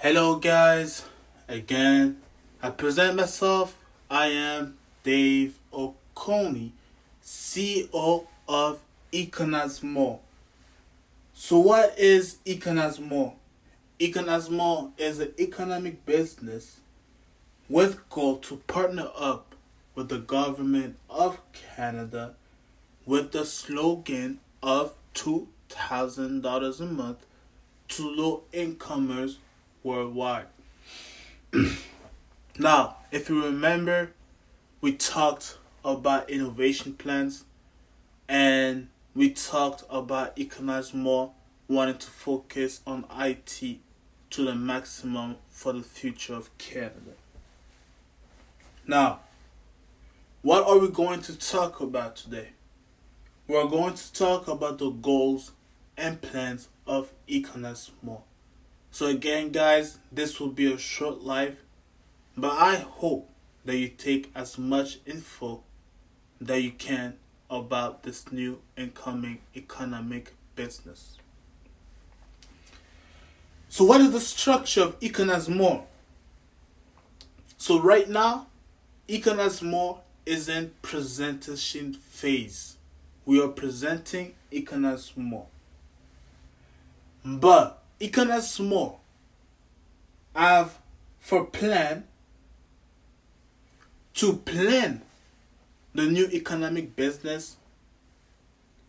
Hello guys, again, I present myself. I am Dave Oconee, CEO of Econize-More. So what is Econize-More? Econize-More is an economic business with goal to partner up with the government of Canada with the slogan of $2,000 a month to low incomers worldwide. Now, if you remember, we talked about innovation plans and we talked about Econize-More wanting to focus on IT to the maximum for the future of Canada. Now, what are we going to talk about today? We're going to talk about the goals and plans of Econize-More. So again, guys, this will be a short live, but I hope that you take as much info that you can about this new incoming economic business. So what is the structure of Econize-More? So right now, Econize-More is in presentation phase. We are presenting Econize-More. But Econize-More have for plan to plan the new economic business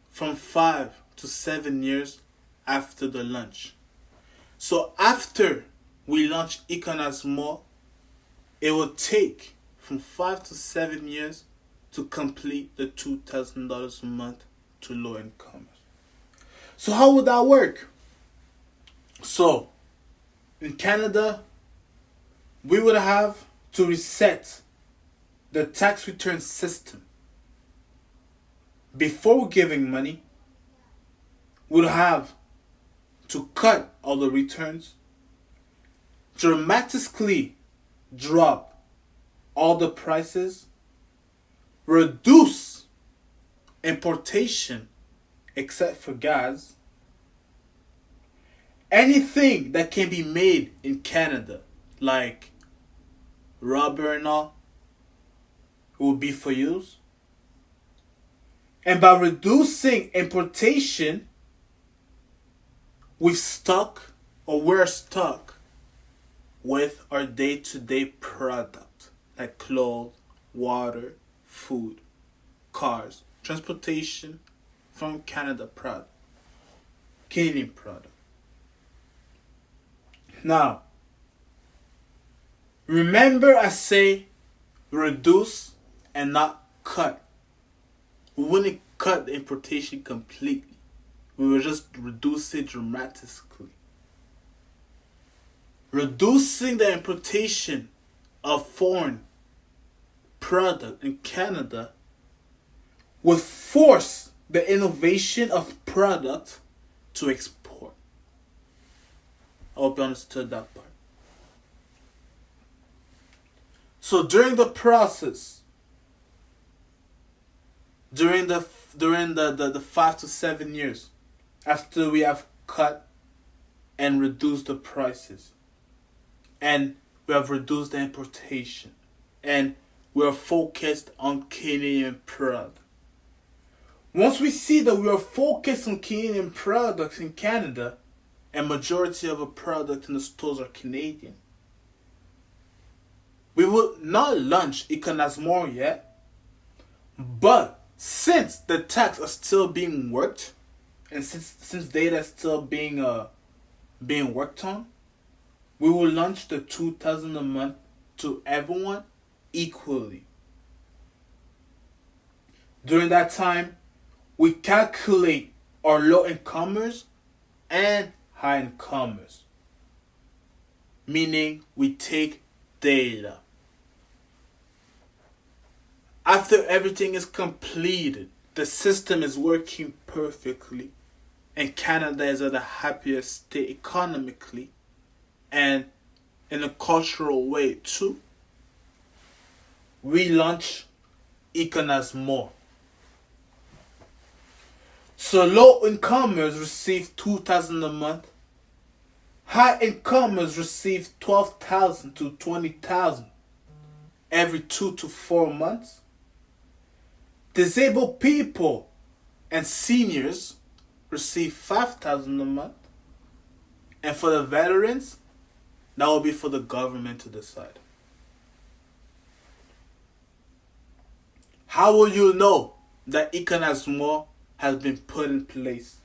from 5 to 7 years after the launch. So after we launch Econize-More, it will take from 5 to 7 years to complete the $2,000 a month to low incomers. So how would that work? So in Canada, we would have to reset the tax return system. Before giving money, we'd have to cut all the returns, dramatically drop all the prices, reduce importation except for gas. Anything that can be made in Canada, like rubber and all, will be for use. And by reducing importation, we're stuck with our day-to-day product, like clothes, water, food, cars, transportation from Canadian product. Now, remember I say reduce and not cut. We wouldn't cut the importation completely. We will just reduce it dramatically. Reducing the importation of foreign product in Canada would force the innovation of product to export. I hope you understood that part. So during the process, during the 5 to 7 years after we have cut and reduced the prices, and we have reduced the importation, and we are focused on Canadian product. Once we see that we are focused on Canadian products in Canada, and majority of our product in the stores are Canadian, we will not launch Econize-More yet, but since the tax are still being worked, and since data is still being worked on, we will launch the $2,000 a month to everyone equally. During that time, we calculate our low incomers and high incomers, meaning we take data. After everything is completed, the system is working perfectly, and Canada is at a happier state economically and in a cultural way too, we launch Econize-More. So low incomers receive $2,000 a month, High incomers receive 12,000 to 20,000 every 2 to 4 months. Disabled people and seniors receive 5,000 a month. And for the veterans, that will be for the government to decide. How will you know that Econize-More has been put in place?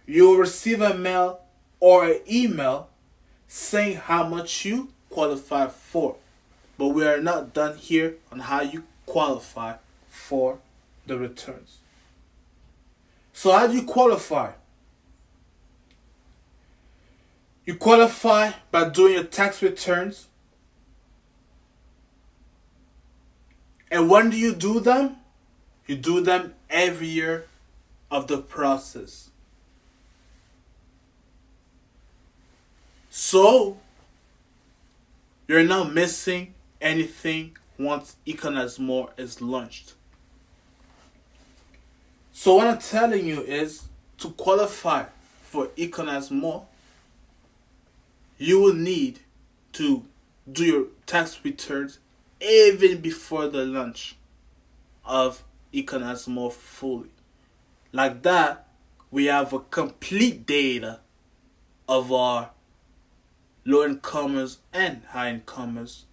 You will receive a mail or an email saying how much you qualify for. But we are not done here on how you qualify for the returns. So how do you qualify? You qualify by doing your tax returns. And when do you do them? You do them every year of the process. So, you're not missing anything once Econize-More is launched. So what I'm telling you is, to qualify for Econize-More, you will need to do your tax returns even before the launch of Econize-More fully. Like that, we have a complete data of our low incomers and high incomers,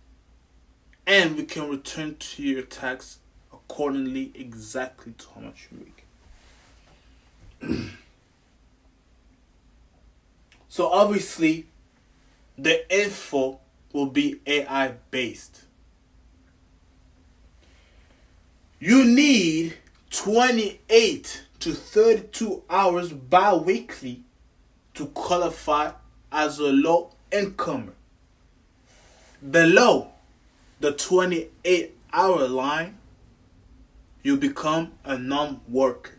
and we can return to your tax accordingly exactly to how much you make. So obviously, the info will be AI based. You need 28 to 32 hours bi-weekly to qualify as a low incomer. Below the 28-hour line, you become a non-worker.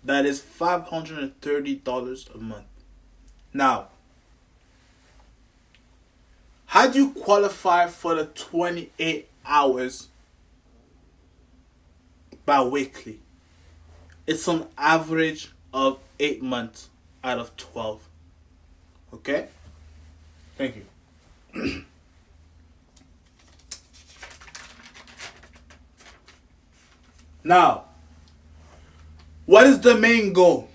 That is $530 a month. Now, how do you qualify for the 28 hours bi-weekly? It's an average of 8 months out of 12. Okay? Thank you. Now, what is the main goal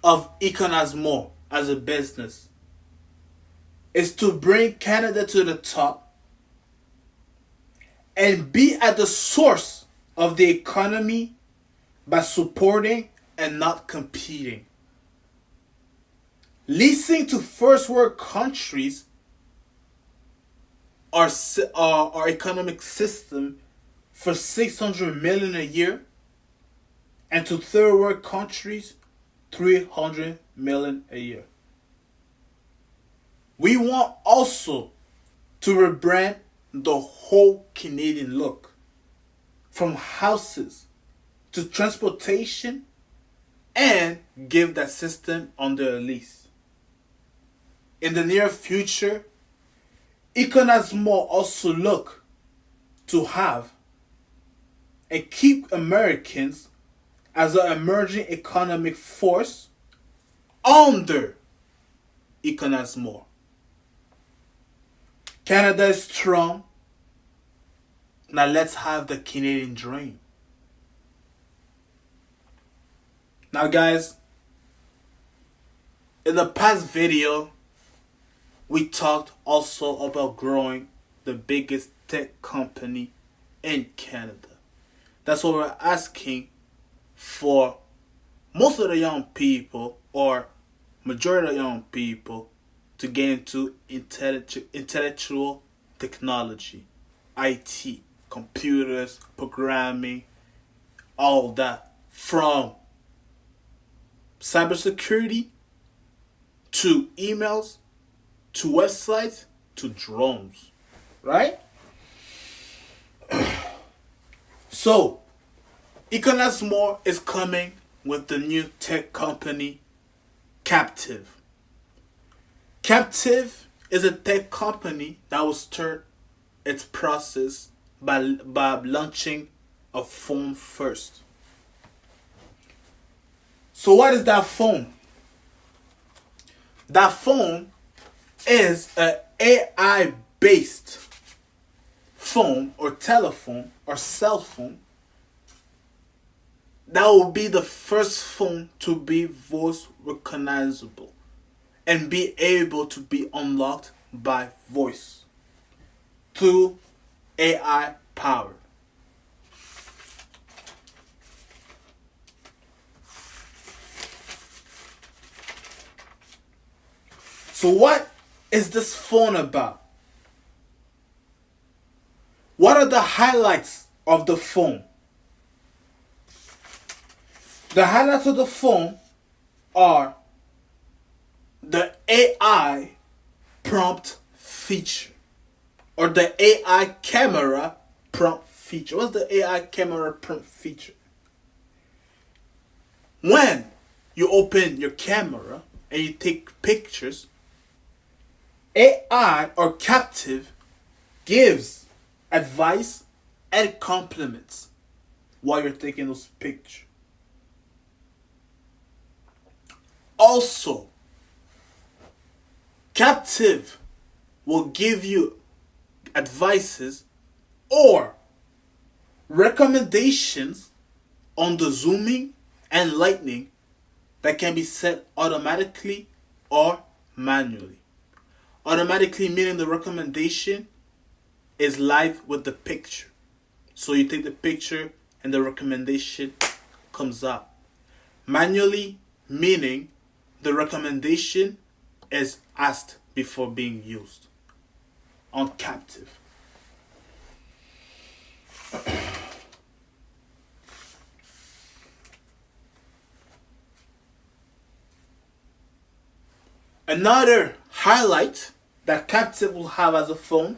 of Econize-More as a business? Is to bring Canada to the top and be at the source of the economy by supporting and not competing. Leasing to first world countries our economic system for $600 million a year, and to third world countries $300 million a year. We want also to rebrand the whole Canadian look, from houses to transportation, and give that system under a lease. In the near future, Econize-More also look to have and keep Americans as an emerging economic force under Econize-More. Canada is strong. Now let's have the Canadian dream. Now guys, in the past video, we talked also about growing the biggest tech company in Canada. That's what we're asking for most of the young people, or majority of young people, to get into intellectual technology, IT, computers, programming, all that, from cybersecurity to emails to websites to drones, right? So, Econize-More is coming with the new tech company, Captive. Captive is a tech company that will start its process by launching a phone first. So what is that phone? That phone is an AI based phone or telephone or cell phone that will be the first phone to be voice recognizable and be able to be unlocked by voice through AI power. So what is this phone about? What are the highlights of the phone? The highlights of the phone are the AI prompt feature or the AI camera prompt feature. What's the AI camera prompt feature? When you open your camera and you take pictures, AI or captive gives advice and compliments while you're taking those pictures. Also, captive will give you advices or recommendations on the zooming and lightening that can be set automatically or manually. Automatically meaning the recommendation is live with the picture. So you take the picture and the recommendation comes up. Manually meaning the recommendation is asked before being used on captive. Another highlight that captive will have as a phone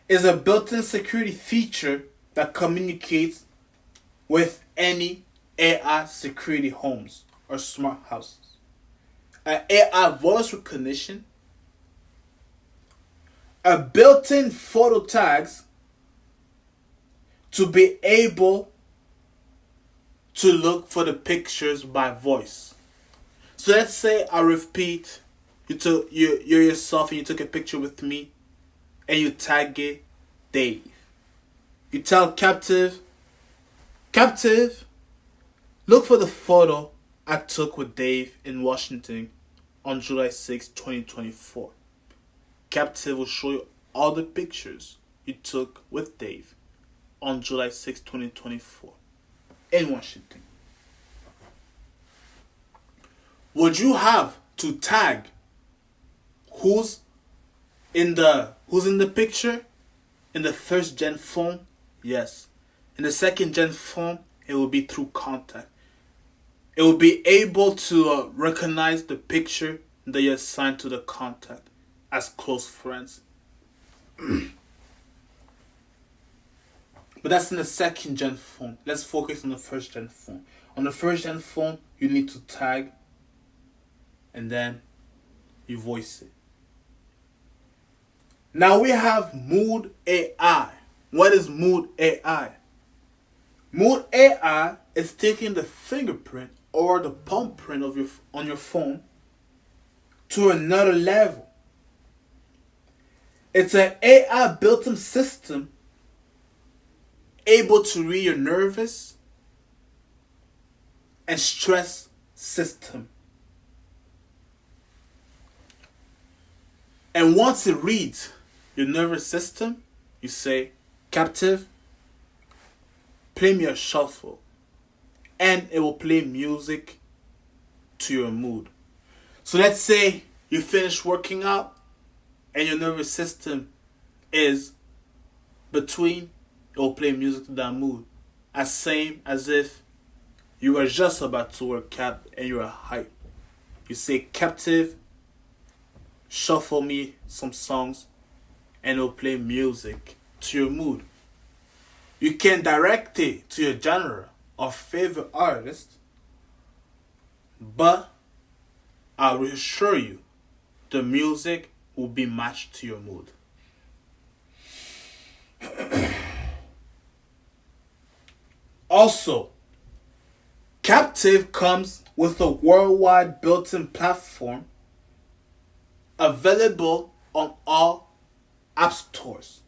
is a built-in security feature that communicates with any AI security homes or smart houses. An AI voice recognition, a built-in photo tags to be able to look for the pictures by voice. So let's say I repeat, you're yourself and you took a picture with me and you tag it Dave. You tell captive, look for the photo I took with Dave in Washington on July 6, 2024. Captive will show you all the pictures you took with Dave on July 6, 2024 in Washington. Would you have to tag who's in the picture? In the first gen phone, yes. In the second gen phone, it will be through contact. It will be able to recognize the picture that you assigned to the contact as close friends. But that's in the second gen phone. Let's focus on the first gen phone. On the first gen phone, you need to tag and then you voice it. Now we have Mood AI. What is Mood AI? Mood AI is taking the fingerprint or the palm print of on your phone to another level. It's an AI built-in system able to read your nervous and stress system. And once it reads your nervous system, you say, captive, play me a shuffle. And it will play music to your mood. So let's say you finish working out and your nervous system is between, it will play music to that mood. As same as if you were just about to work out and you are hyped. You say, captive, shuffle me some songs and it'll play music to your mood. You can direct it to your genre or favorite artist, but I will assure you the music will be matched to your mood. Also, Captive comes with a worldwide built-in platform available on all app stores.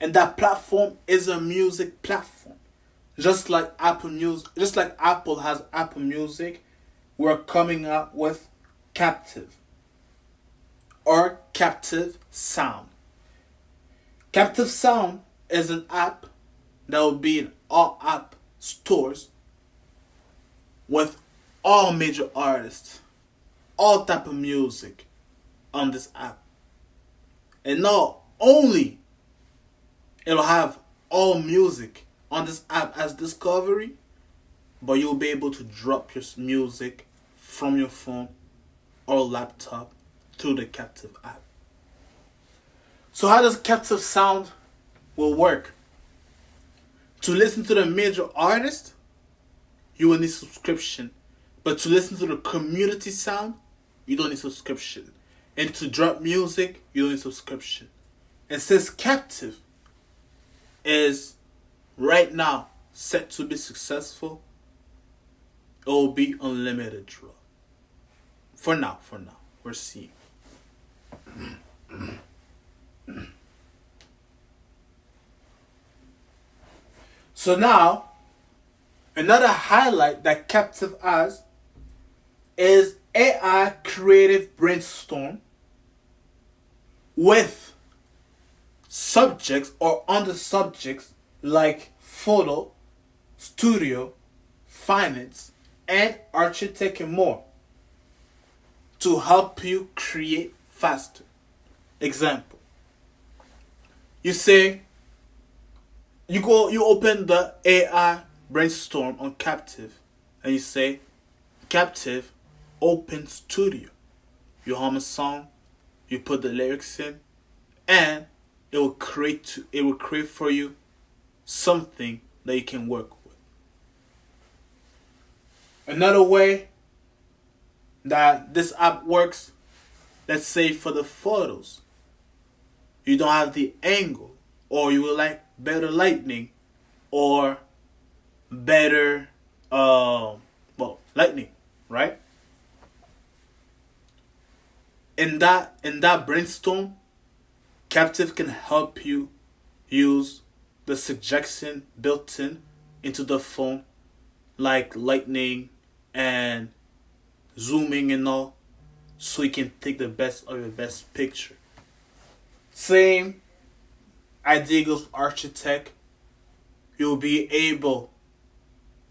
And that platform is a music platform. Just like Apple has Apple Music, we're coming out with Captive or Captive Sound. Captive Sound is an app that will be in all app stores with all major artists, all type of music on this app. And not only it'll have all music on this app as discovery, but you'll be able to drop your music from your phone or laptop through the Captive app. So how does Captive Sound will work? To listen to the major artist, you will need subscription. But to listen to the community sound, you don't need subscription. And to drop music, you don't need subscription. And since Captive is right now set to be successful, it will be unlimited draw. For now, we're seeing. So now, another highlight that Captive has is AI creative brainstorm with subjects or under subjects like photo, studio, finance, and architect and more to help you create faster. Example. You open the AI brainstorm on Captive and you say, Captive, open studio. You hum a song, you put the lyrics in, and it will create for you something that you can work with. Another way that this app works, let's say for the photos, you don't have the angle, or you would like better lighting, or better lighting, right? In that brainstorm, Captive can help you use the suggestion built in into the phone, like lightning and zooming and all, so you can take the best of your best picture. Same idea goes with architect. You'll be able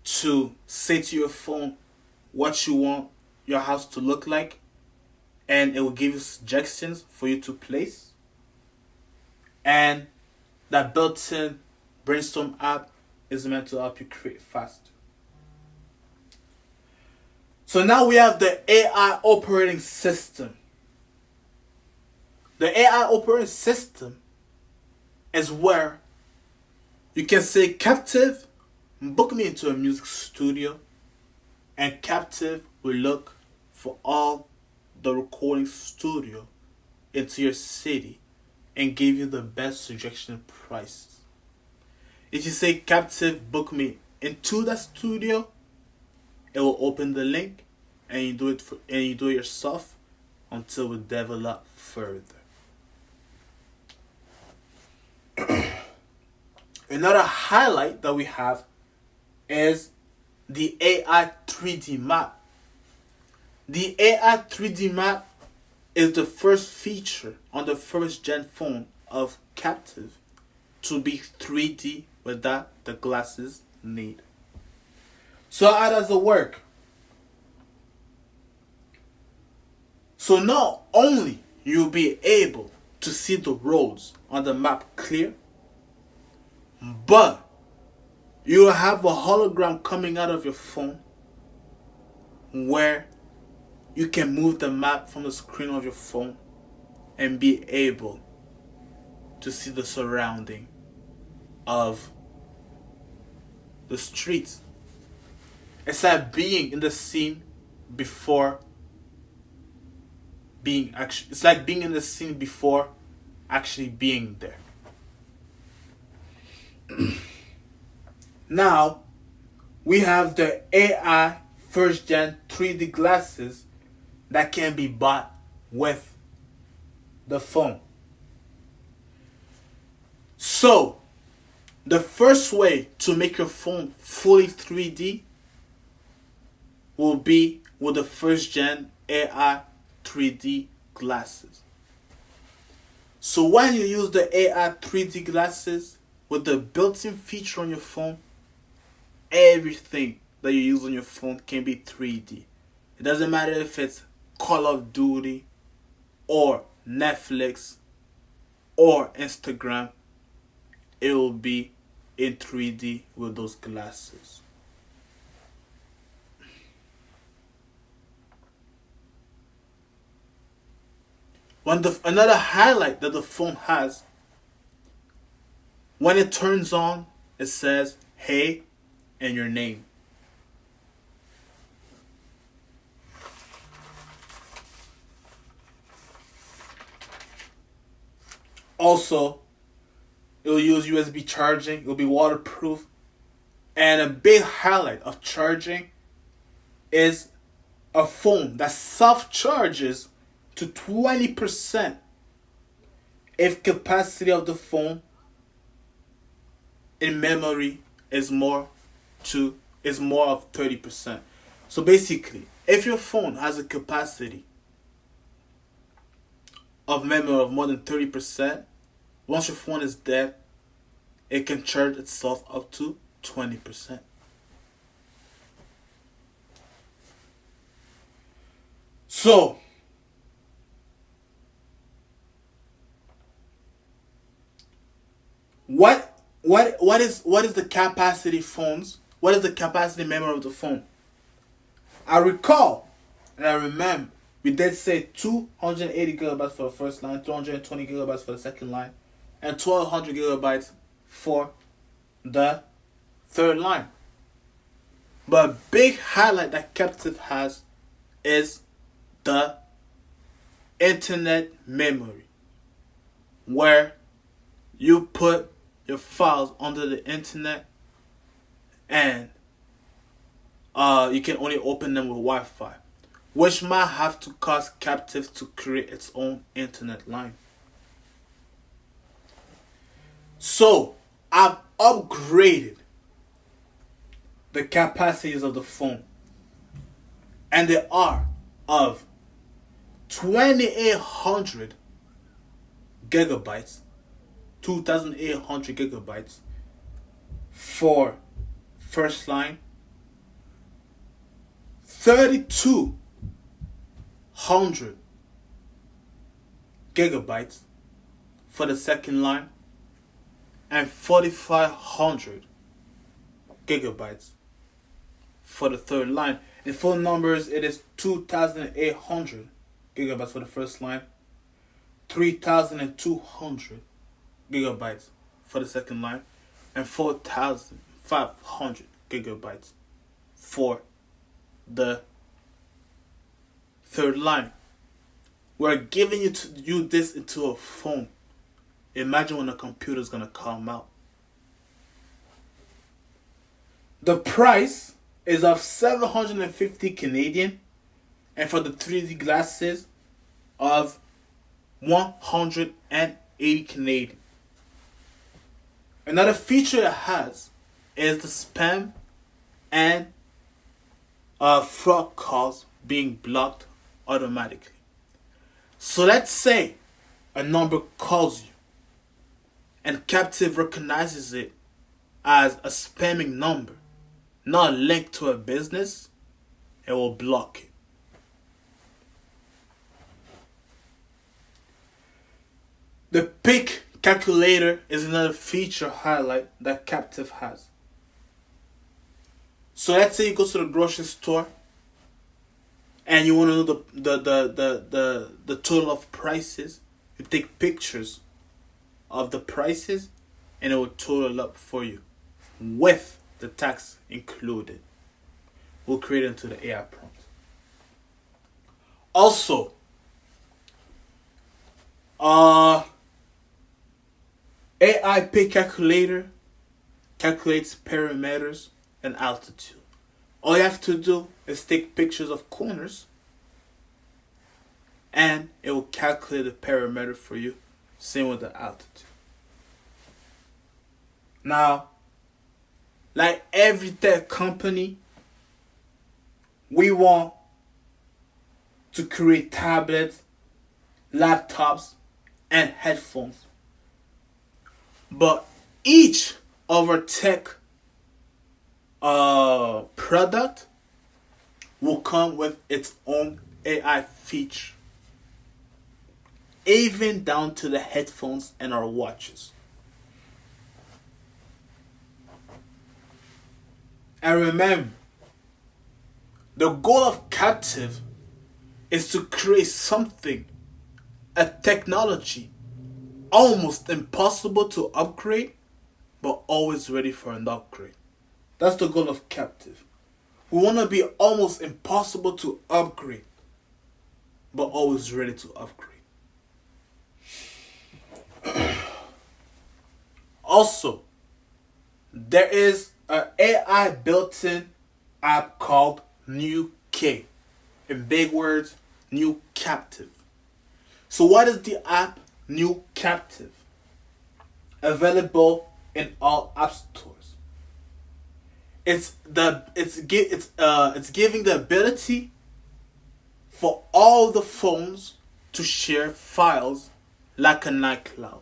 to say to your phone what you want your house to look like, and it will give you suggestions for you to place. And that built-in brainstorm app is meant to help you create faster. So now we have the AI operating system. The AI operating system is where you can say, Captive, book me into a music studio, and Captive will look for all the recording studio into your city and give you the best suggestion prices. If you say, Captive, book me into that studio, it will open the link and you do it yourself until we develop further. Another highlight that we have is the AI 3D map. The AI 3D map is the first feature on the first gen phone of Captive to be 3D without the glasses need. So how does it work? So not only you'll be able to see the roads on the map clear, but you'll have a hologram coming out of your phone where you can move the map from the screen of your phone and be able to see the surrounding of the streets. It's like being in the scene before being actually. It's like being in the scene before actually being there. Now, we have the AI first gen 3D glasses that can be bought with the phone. So, the first way to make your phone fully 3D will be with the first gen AI 3D glasses. So when you use the AI 3D glasses with the built-in feature on your phone, everything that you use on your phone can be 3D. It doesn't matter if it's Call of Duty or Netflix or Instagram, it will be in 3D with those glasses. Another highlight that the phone has, when it turns on, it says "Hey" and your name. Also, it will use USB charging. It will be waterproof. And a big highlight of charging is a phone that self-charges to 20% if capacity of the phone in memory is more of 30%. So basically, if your phone has a capacity of memory of more than 30%, once your phone is dead, it can charge itself up to 20%. So, what is the capacity phones? What is the capacity memory of the phone? I recall and I remember we did say 280 gigabytes for the first line, 220 gigabytes for the second line, and 1200 gigabytes for the third line. But a big highlight that Captive has is the internet memory, where you put your files under the internet and you can only open them with Wi-Fi, which might have to cost Captive to create its own internet line. So I've upgraded the capacities of the phone, and they are of 2800 gigabytes, 2800 gigabytes for first line, 3200 gigabytes for the second line, and 4500 gigabytes for the third line. In full numbers, it is 2800 gigabytes for the first line, 3200 gigabytes for the second line, and 4500 gigabytes for the third line. We're giving you this into a phone. Imagine when the computer is going to come out. The price is of 750 Canadian, and for the 3D glasses of 180 Canadian. Another feature it has is the spam and fraud calls being blocked automatically. So let's say a number calls you and Captive recognizes it as a spamming number, not linked to a business, it will block it. The pick calculator is another feature highlight that Captive has. So let's say you go to the grocery store and you want to know the total of prices. You take pictures of the prices and it will total up for you with the tax included. We'll create it into the AI prompt. Also, AI pick calculator calculates parameters and altitude. All you have to do is take pictures of corners and it will calculate the parameter for you. Same with the altitude. Now, like every tech company, we want to create tablets, laptops, and headphones. But each of our tech product will come with its own AI feature, even down to the headphones and our watches. And remember, the goal of Captive is to create something, a technology, almost impossible to upgrade, but always ready for an upgrade. That's the goal of Captive. We want to be almost impossible to upgrade, but always ready to upgrade. Also, there is an AI built-in app called New K. In big words, New Captive. So what is the app New Captive? Available in all app stores. It's giving the ability for all the phones to share files like an iCloud.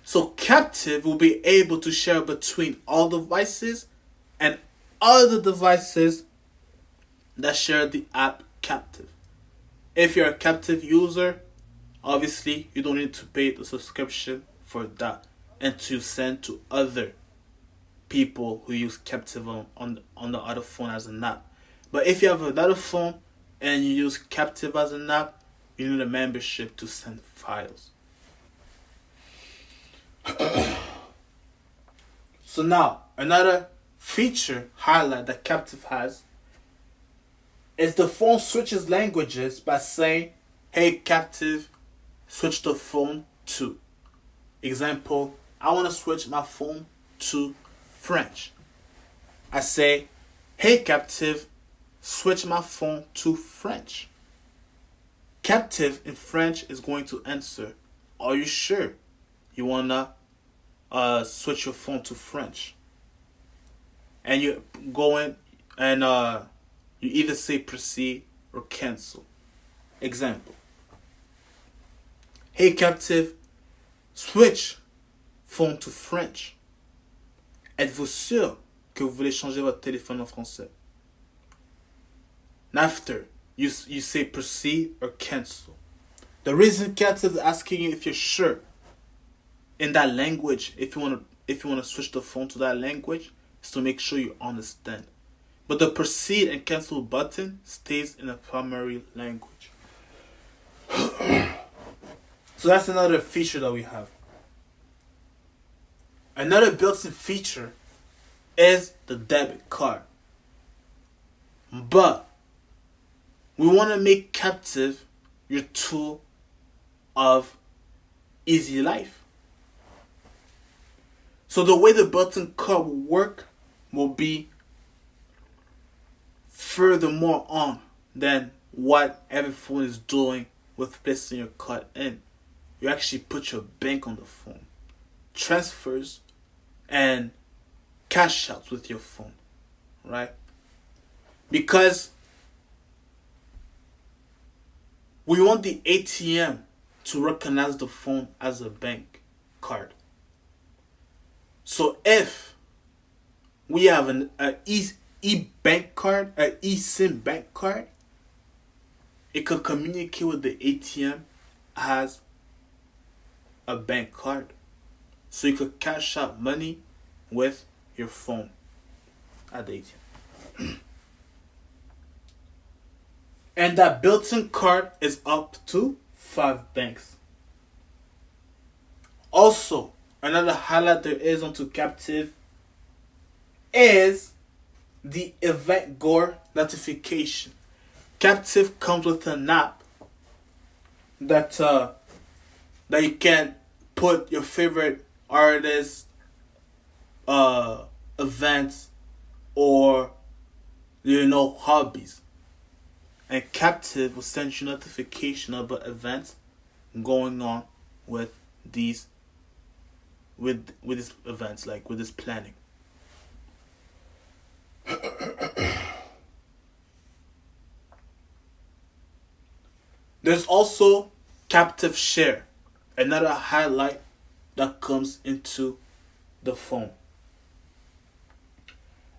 So Captive will be able to share between all devices and other devices that share the app Captive. If you're a Captive user, obviously you don't need to pay the subscription for that and to send to other people who use Captive on the other phone as an app. But if you have another phone and you use Captive as an app, you need a membership to send files. So now, another feature highlight that Captive has is the phone switches languages by saying, hey Captive, switch the phone to. Example, I want to switch my phone to French. I say, hey Captive, switch my phone to French. Captive in French is going to answer, are you sure you want to switch your phone to French? And you go in and you either say proceed or cancel. Example. Hey Captive, switch phone to French. Êtes-vous sûr que vous voulez changer votre téléphone en français? And after, you say proceed or cancel. The reason Captive is asking you if you're sure in that language, if you want to switch the phone to that language, is to make sure you understand. But the proceed and cancel button stays in the primary language. So that's another feature that we have. Another built-in feature is the debit card. But we want to make Captive your tool of easy life. So the way the built-in card will work will be furthermore on than what every phone is doing with placing your card in. You actually put your bank on the phone, transfers, and cash outs with your phone, right? Because we want the ATM to recognize the phone as a bank card. So if we have an e-bank card, an eSIM bank card, it could communicate with the ATM as a bank card. So you could cash out money with your phone at the ATM. And that built-in card is up to 5 banks. Also, another highlight there is onto Captive is the event Gore notification. Captive comes with an app that you can put your favorite artists, events, or hobbies. and Captive will send you notification about events going on with these with these events, like with this planning. There's also Captive Share, another highlight that comes into the phone.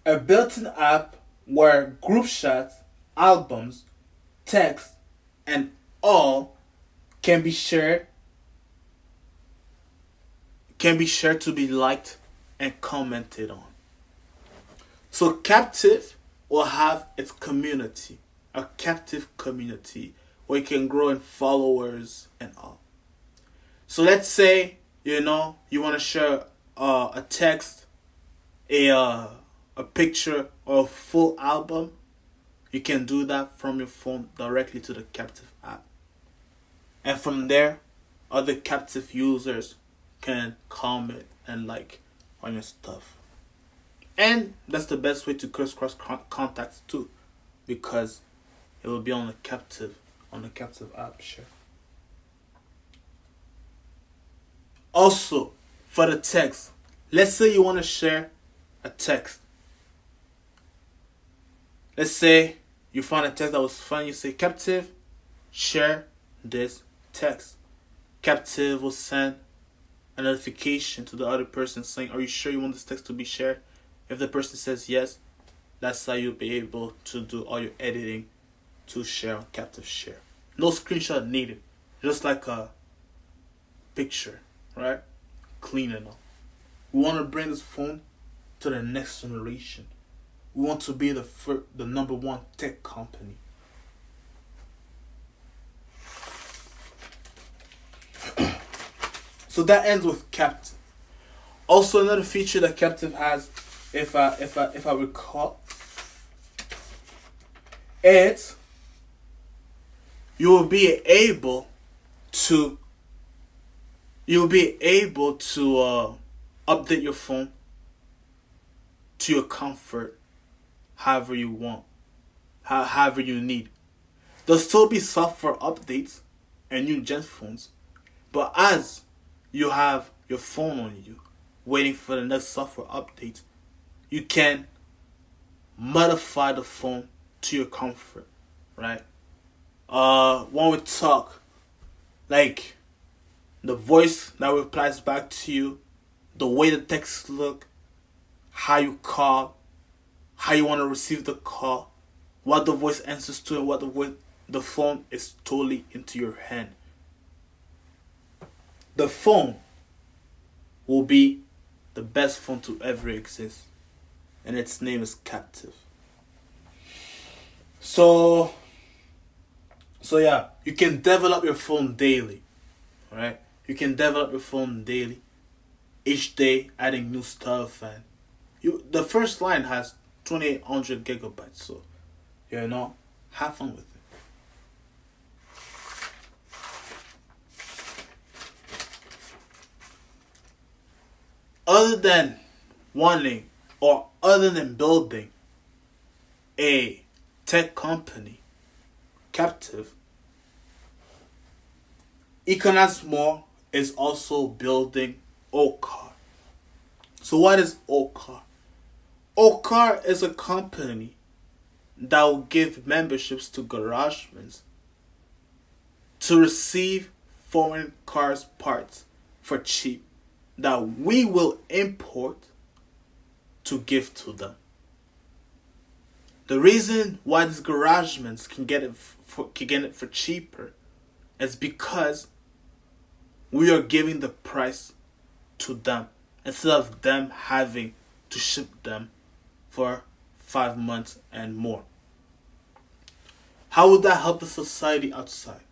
A built-in app where group chats, albums, text, and all can be shared to be liked and commented on. So Captive will have its community, a captive community where you can grow in followers and all. So let's say you want to share a text, a picture, or a full album. You can do that from your phone directly to the Captive app, and from there, other Captive users can comment and like on your stuff. And that's the best way to crisscross contacts too, because it will be on the Captive app. Sure. Also, for the text, let's say you want to share a text. Let's say you found a text that was fun. You say, Captive, share this text. Captive will send a notification to the other person saying, are you sure you want this text to be shared? If the person says yes, that's how you'll be able to do all your editing to share on Captive Share. No screenshot needed. Just like a picture, right? Clean enough. We want to bring this phone to the next generation. We want to be the number one tech company. So that ends with Captive. Also, another feature that Captive has, if I recall, it's you will be able to update your phone to your comfort, however you want, however you need. There'll still be software updates and new gen phones, but as you have your phone on you, waiting for the next software update, you can modify the phone to your comfort, right? When we talk, like the voice that replies back to you, the way the texts look, how you call, how you want to receive the call, what the voice answers to, and what the phone is totally into your hand. The phone will be the best phone to ever exist, and its name is Captive. So yeah, you can develop your phone daily, right? You can develop your phone daily, each day adding new stuff, and the first line has 2800 gigabytes, so have fun with it. Other than building a tech company, Captive, Econize-More is also building Ocar. So what is Ocar? Ocar is a company that will give memberships to garagemen to receive foreign cars parts for cheap that we will import to give to them. The reason why these garagemen can get it for cheaper is because we are giving the price to them instead of them having to ship them for 5 months and more. How would that help the society outside?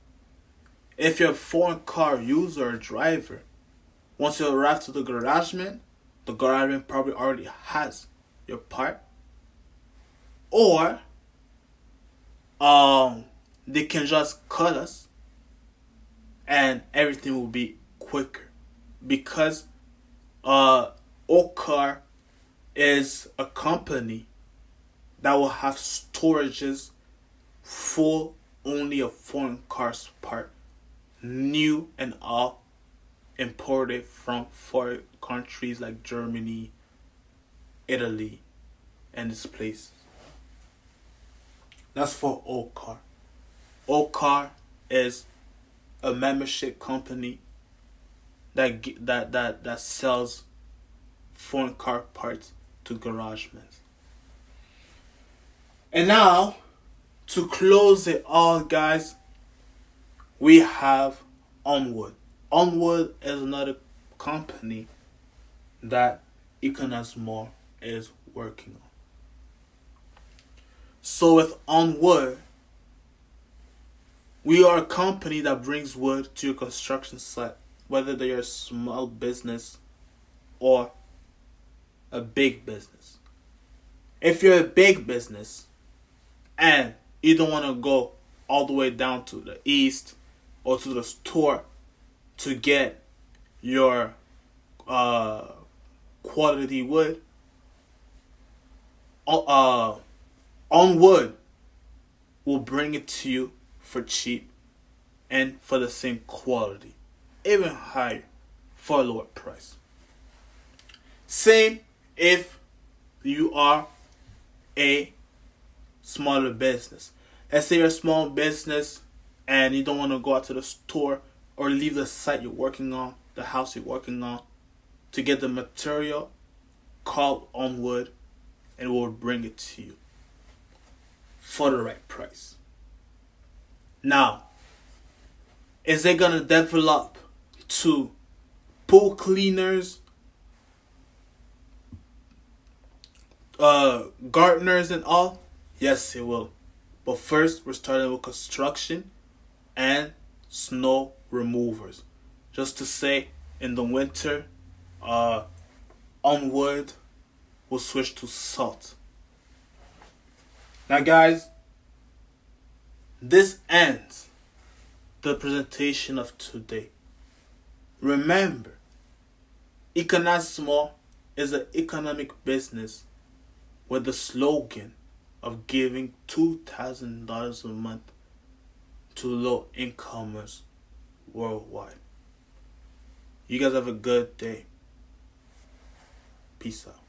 If you're a foreign car user or driver, once you arrive to the garageman probably already has your part. Or they can just cut us and everything will be quicker. Because Ocar is a company that will have storages full only of foreign cars part, new and all, imported from foreign countries like Germany, Italy, and this place. That's for Ocar. Ocar is a membership company that sells foreign car parts to garagemen. And now, to close it all, guys, we have Onward. Onward is another company that Econize-More is working on. So with Onward, we are a company that brings wood to your construction site, whether they are a small business or a big business. If you're a big business and you don't want to go all the way down to the east or to the store to get your quality wood, Onward will bring it to you for cheap and for the same quality, even higher, for a lower price. Same if you are a smaller business. Let's say you're a small business and you don't want to go out to the store or leave the site you're working on, the house you're working on, to get the material. Call Onward and we'll bring it to you for the right price. Now, is it gonna develop to pool cleaners, gardeners and all? Yes, it will. But first, we're starting with construction and snow removers. Just to say, in the winter, Onward will switch to salt. Now, guys, this ends the presentation of today. Remember, Econize-More is an economic business with the slogan of giving $2,000 a month to low incomers worldwide. You guys have a good day. Peace out.